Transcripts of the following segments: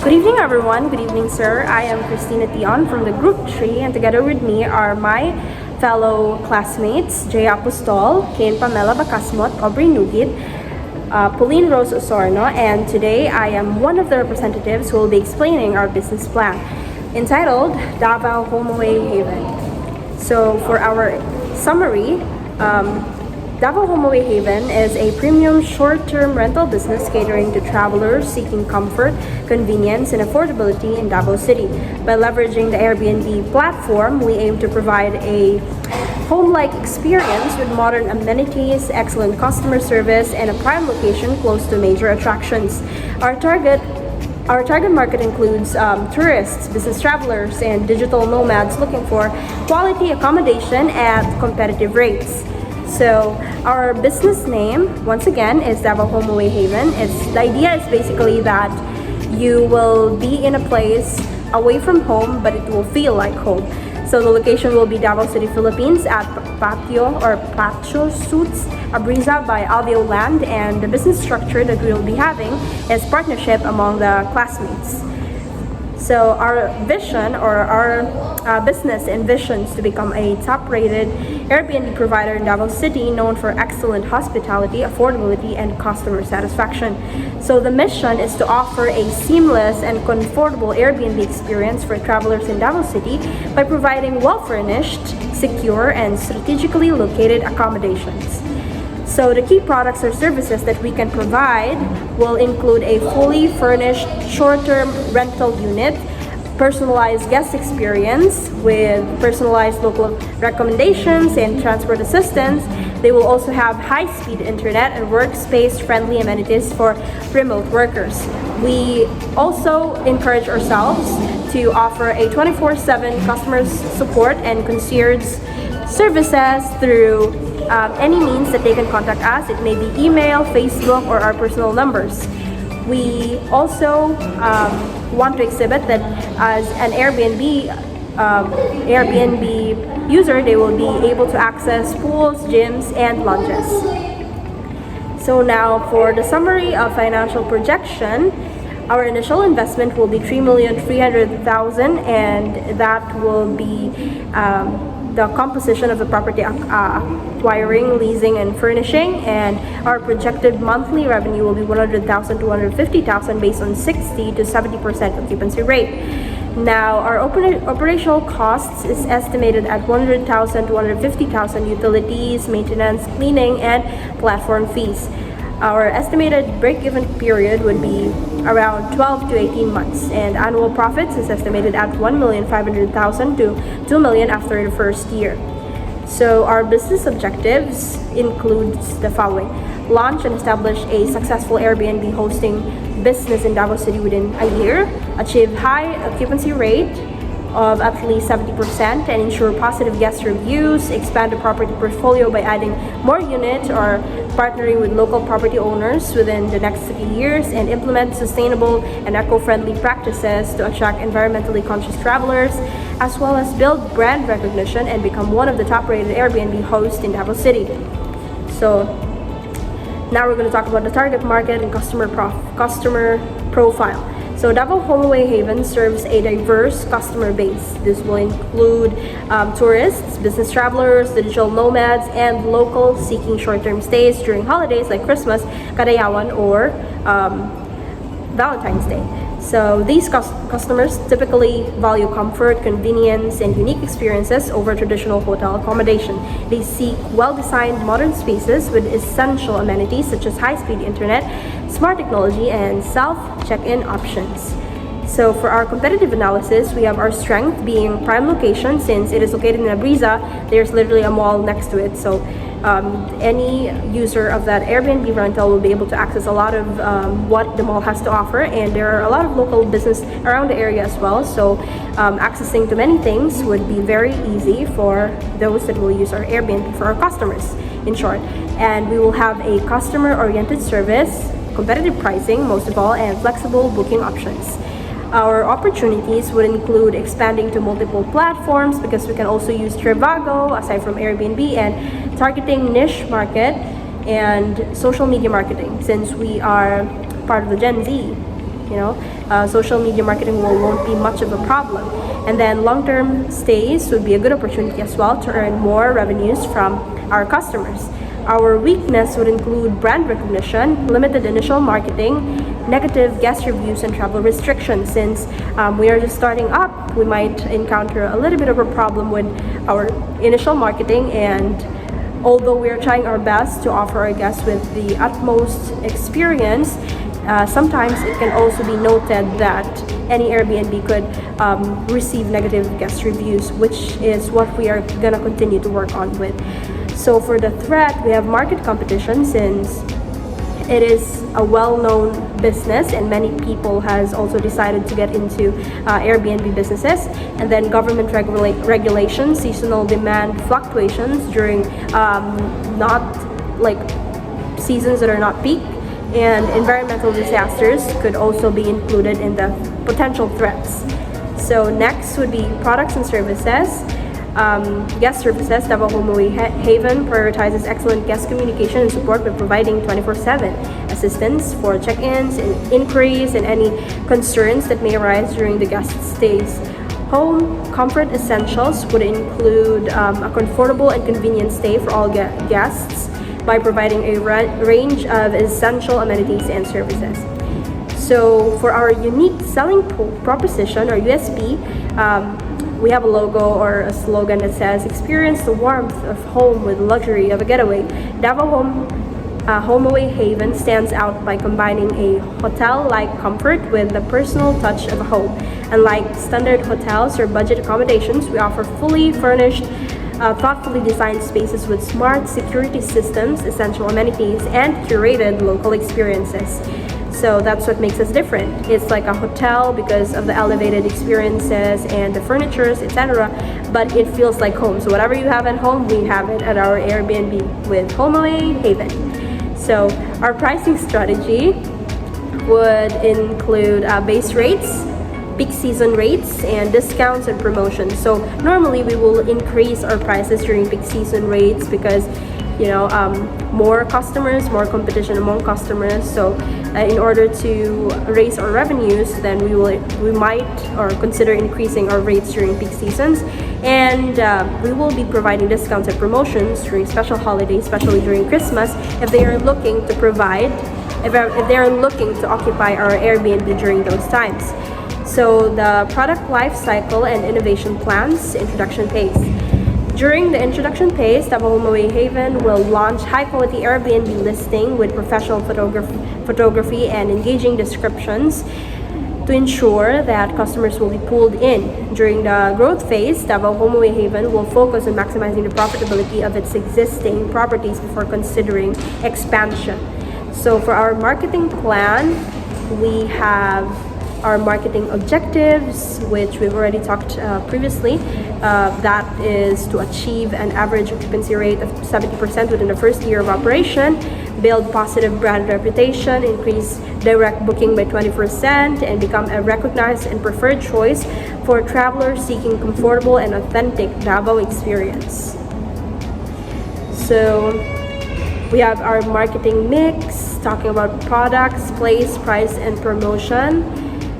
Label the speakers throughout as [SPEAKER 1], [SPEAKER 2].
[SPEAKER 1] Good evening, everyone. Good evening, sir. I am Christina Tion from the Group 3, and together with me are my fellow classmates, Jay Apostol, Kane Pamela Bacasmot, Aubrey Nugit, Pauline Rose Osorno, and today I am one of the representatives who will be explaining our business plan, entitled Davao HomeAway Haven. So for our summary, Davao HomeAway Haven is a premium short-term rental business catering to travelers seeking comfort, convenience, and affordability in Davao City. By leveraging the Airbnb platform, we aim to provide a home-like experience with modern amenities, excellent customer service, and a prime location close to major attractions. Our target market includes tourists, business travelers, and digital nomads looking for quality accommodation at competitive rates. So our business name, once again, is Davao HomeAway Haven. The idea is basically that you will be in a place away from home, but it will feel like home. So the location will be Davao City, Philippines at Patio Suites Abriza by Alveo Land, and the business structure that we will be having is partnership among the classmates. So our vision, or our business envisions to become a top-rated Airbnb provider in Davao City, known for excellent hospitality, affordability, and customer satisfaction. So the mission is to offer a seamless and comfortable Airbnb experience for travelers in Davao City by providing well-furnished, secure, and strategically located accommodations. So the key products or services that we can provide will include a fully furnished short-term rental unit, personalized guest experience with personalized local recommendations and transport assistance. They will also have high-speed internet and workspace-friendly amenities for remote workers. We also encourage ourselves to offer a 24/7 customer support and concierge services through any means that they can contact us. It may be email, Facebook, or our personal numbers. We also want to exhibit that as an Airbnb user, they will be able to access pools, gyms, and lounges. So now for the summary of financial projection, our initial investment will be 3,300,000, and that will be the composition of the property acquiring, leasing, and furnishing, and our projected monthly revenue will be 100,000 to 150,000 based on 60 to 70% occupancy rate. Now, our operational costs is estimated at 100,000 to 150,000, utilities, maintenance, cleaning, and platform fees. Our estimated break-even period would be around 12 to 18 months, and annual profits is estimated at 1,500,000 to 2 million after the first year. So our business objectives includes the following: launch and establish a successful Airbnb hosting business in Davao City within a year, achieve high occupancy rate of at least 70%, and ensure positive guest reviews, expand the property portfolio by adding more units or partnering with local property owners within the next 3 years, and implement sustainable and eco-friendly practices to attract environmentally conscious travelers, as well as build brand recognition and become one of the top-rated Airbnb hosts in Davao City. So now we're going to talk about the target market and customer profile. So Davao HomeAway Haven serves a diverse customer base. This will include tourists, business travelers, digital nomads, and locals seeking short-term stays during holidays like Christmas, Kadayawan, or Valentine's Day. So these customers typically value comfort, convenience, and unique experiences over traditional hotel accommodation. They seek well-designed modern spaces with essential amenities such as high-speed internet, smart technology, and self-check-in options. So for our competitive analysis, we have our strength being prime location. Since it is located in Abriza, there's literally a mall next to it. So any user of that Airbnb rental will be able to access a lot of what the mall has to offer, and there are a lot of local business around the area as well. So accessing to many things would be very easy for those that will use our Airbnb, for our customers, in short. And we will have a customer-oriented service, competitive pricing most of all, and flexible booking options. Our opportunities would include expanding to multiple platforms, because we can also use Trivago aside from Airbnb, and targeting niche market and social media marketing, since we are part of the Gen Z. social media marketing won't be much of a problem. And then long-term stays would be a good opportunity as well to earn more revenues from our customers. Our weakness would include brand recognition, limited initial marketing, negative guest reviews, and travel restrictions. Since we are just starting up, we might encounter a little bit of a problem with our initial marketing, and although we are trying our best to offer our guests with the utmost experience, sometimes it can also be noted that any Airbnb could receive negative guest reviews, which is what we are going to continue to work on with. So for the threat, we have market competition, since it is a well-known business and many people has also decided to get into Airbnb businesses. And then government regulations, seasonal demand fluctuations during not like seasons that are not peak, and environmental disasters could also be included in the potential threats. So next would be products and services. Guest services. Davao Home Away Haven prioritizes excellent guest communication and support by providing 24/7 assistance for check-ins and inquiries and any concerns that may arise during the guest stays. Home comfort essentials would include a comfortable and convenient stay for all guests by providing a range of essential amenities and services. So for our unique selling proposition, or USP, we have a logo or a slogan that says, "Experience the warmth of home with luxury of a getaway." Davao Home Away Haven stands out by combining a hotel-like comfort with the personal touch of a home. Unlike standard hotels or budget accommodations, we offer fully furnished, thoughtfully designed spaces with smart security systems, essential amenities, and curated local experiences. So that's what makes us different. It's like a hotel because of the elevated experiences and the furnitures, etc. But it feels like home. So whatever you have at home, we have it at our Airbnb with Home Away Haven. So our pricing strategy would include base rates, peak season rates, and discounts and promotions. So normally we will increase our prices during peak season rates because more customers, more competition among customers. So in order to raise our revenues, then we might or consider increasing our rates during peak seasons, and we will be providing discounts and promotions during special holidays, especially during Christmas, if they are looking to occupy our Airbnb during those times. So the product life cycle and innovation plans, introduction phase. During the introduction phase, Davao Home Away Haven will launch high-quality Airbnb listing with professional photography and engaging descriptions to ensure that customers will be pulled in. During the growth phase, Davao Home Away Haven will focus on maximizing the profitability of its existing properties before considering expansion. So for our marketing plan, we have our marketing objectives, which we've already talked previously. That is to achieve an average occupancy rate of 70% within the first year of operation, build positive brand reputation, increase direct booking by 20%, and become a recognized and preferred choice for travelers seeking comfortable and authentic Davao experience. So we have our marketing mix, talking about products, place, price, and promotion.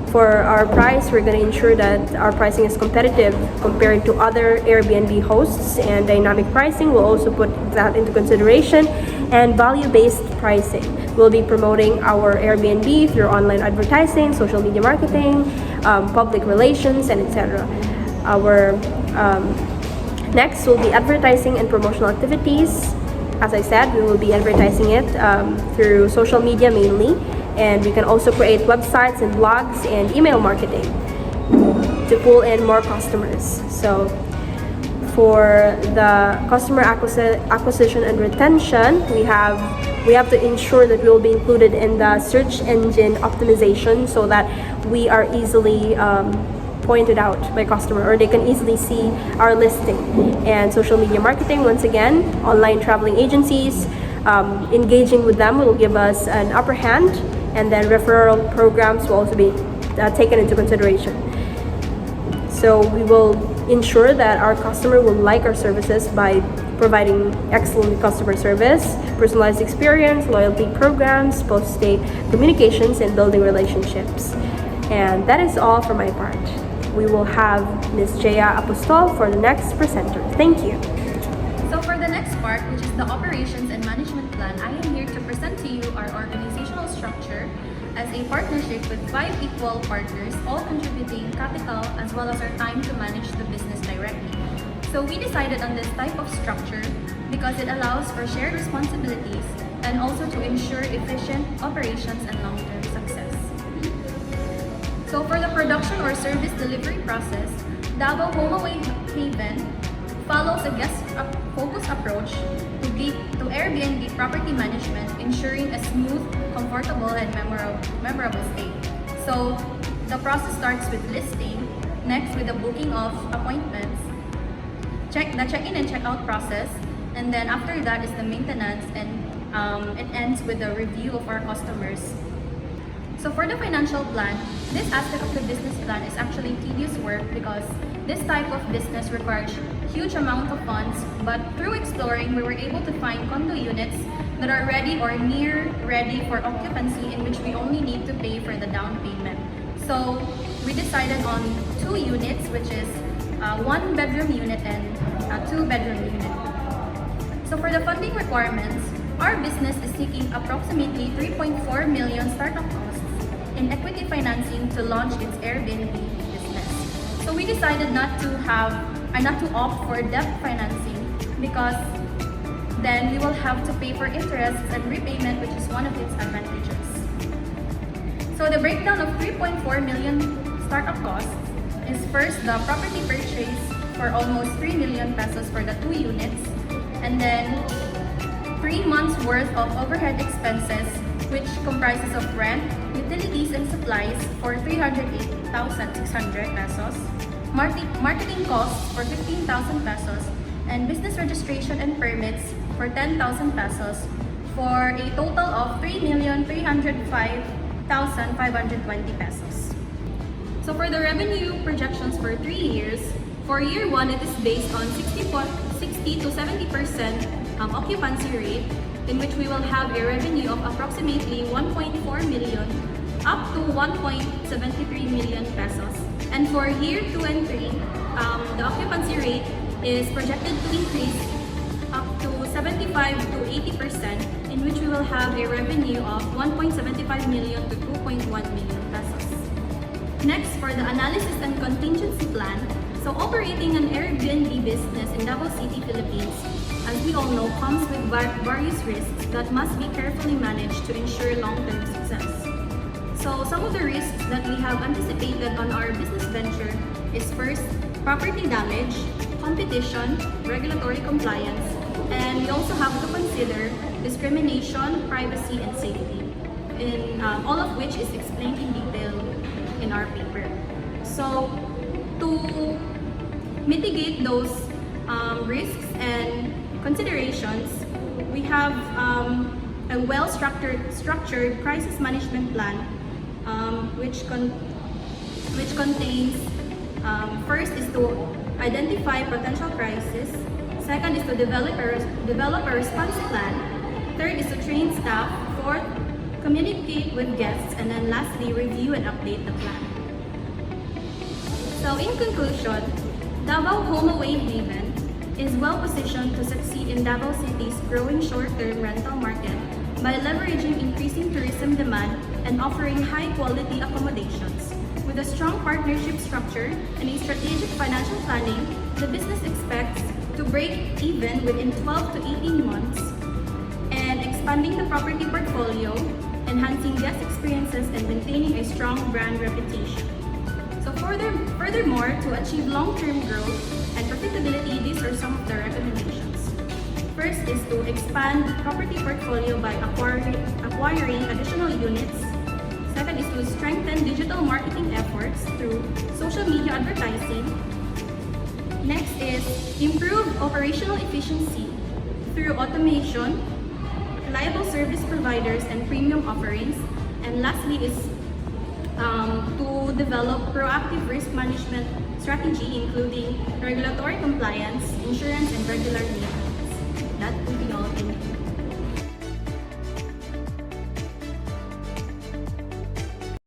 [SPEAKER 1] For our price, we're going to ensure that our pricing is competitive compared to other Airbnb hosts, and dynamic pricing will also put that into consideration, and value-based pricing. We'll be promoting our Airbnb through online advertising, social media marketing, public relations, and etc. Our next will be advertising and promotional activities. As I said, we will be advertising it through social media mainly. And we can also create websites and blogs and email marketing to pull in more customers. So for the customer acquisition and retention, we have to ensure that we will be included in the search engine optimization so that we are easily pointed out by customer, or they can easily see our listing. And social media marketing, once again, online traveling agencies, engaging with them will give us an upper hand. And then referral programs will also be taken into consideration. So we will ensure that our customer will like our services by providing excellent customer service, personalized experience, loyalty programs, post-stay communications, and building relationships. And that is all for my part. We will have Ms. Jaya Apostol for the next presenter. Thank you.
[SPEAKER 2] So for the next part, which is the operations and management plan, I am here to present to you our organizational structure as a partnership with 5 equal partners, all contributing capital as well as our time to manage the business directly. So we decided on this type of structure because it allows for shared responsibilities and also to ensure efficient operations and long-term success. So for the production or service delivery process, Davao Home Away Haven follows a guest-focused approach to Airbnb property management, ensuring a smooth, comfortable, and memorable stay. So the process starts with listing, next with the booking of appointments, the check-in and check-out process, and then after that is the maintenance, and it ends with the review of our customers. So for the financial plan, this aspect of the business plan is actually tedious work because this type of business requires huge amount of funds, but through exploring, we were able to find condo units that are ready or near ready for occupancy, in which we only need to pay for the down payment. So we decided on 2 units, which is 1 bedroom unit and a 2 bedroom unit. So for the funding requirements, our business is seeking approximately 3.4 million startup costs in equity financing to launch its Airbnb business. So we decided not to opt for debt financing because then we will have to pay for interest and repayment, which is one of its advantages. So the breakdown of 3.4 million startup costs is first the property purchase for almost 3 million pesos for the 2 units, and then 3 months worth of overhead expenses, which comprises of rent, utilities, and supplies for 308,600 pesos, marketing costs for 15,000 pesos, and business registration and permits for 10,000 pesos, for a total of 3,305,520 pesos. So for the revenue projections for 3 years, for year 1, it is based on 60 to 70% occupancy rate, in which we will have a revenue of approximately 1.4 million up to 1.73 million pesos. And for year 2 and 3, the occupancy rate is projected to increase up to 75 to 80%, in which we will have a revenue of 1.75 million to 2.1 million pesos. Next, for the analysis and contingency plan, so operating an Airbnb business in Davao City, Philippines, as we all know, comes with various risks that must be carefully managed to ensure long-term success. So some of the risks that we have anticipated on our business venture is first, property damage, competition, regulatory compliance, and we also have to consider discrimination, privacy, and safety, all of which is explained in detail in our paper. So to mitigate those risks and considerations, we have a well-structured crisis management plan, which contains, first is to identify potential crisis, second is to develop a response plan, third is to train staff, fourth, communicate with guests, and then lastly, review and update the plan. So in conclusion, Davao Home Away Haven is well positioned to succeed in Davao City's growing short-term rental market by leveraging increasing tourism demand and offering high-quality accommodations. With a strong partnership structure and a strategic financial planning, the business expects to break even within 12 to 18 months and expanding the property portfolio, enhancing guest experiences, and maintaining a strong brand reputation. So furthermore, to achieve long-term growth and profitability, these are some of the recommendations. First is to expand property portfolio by acquiring additional units. Second is to strengthen digital marketing efforts through social media advertising. Next is improve operational efficiency through automation, reliable service providers, and premium offerings. And lastly is to develop proactive risk management strategy, including regulatory compliance, insurance, and regular maintenance. That will be all. Thank you.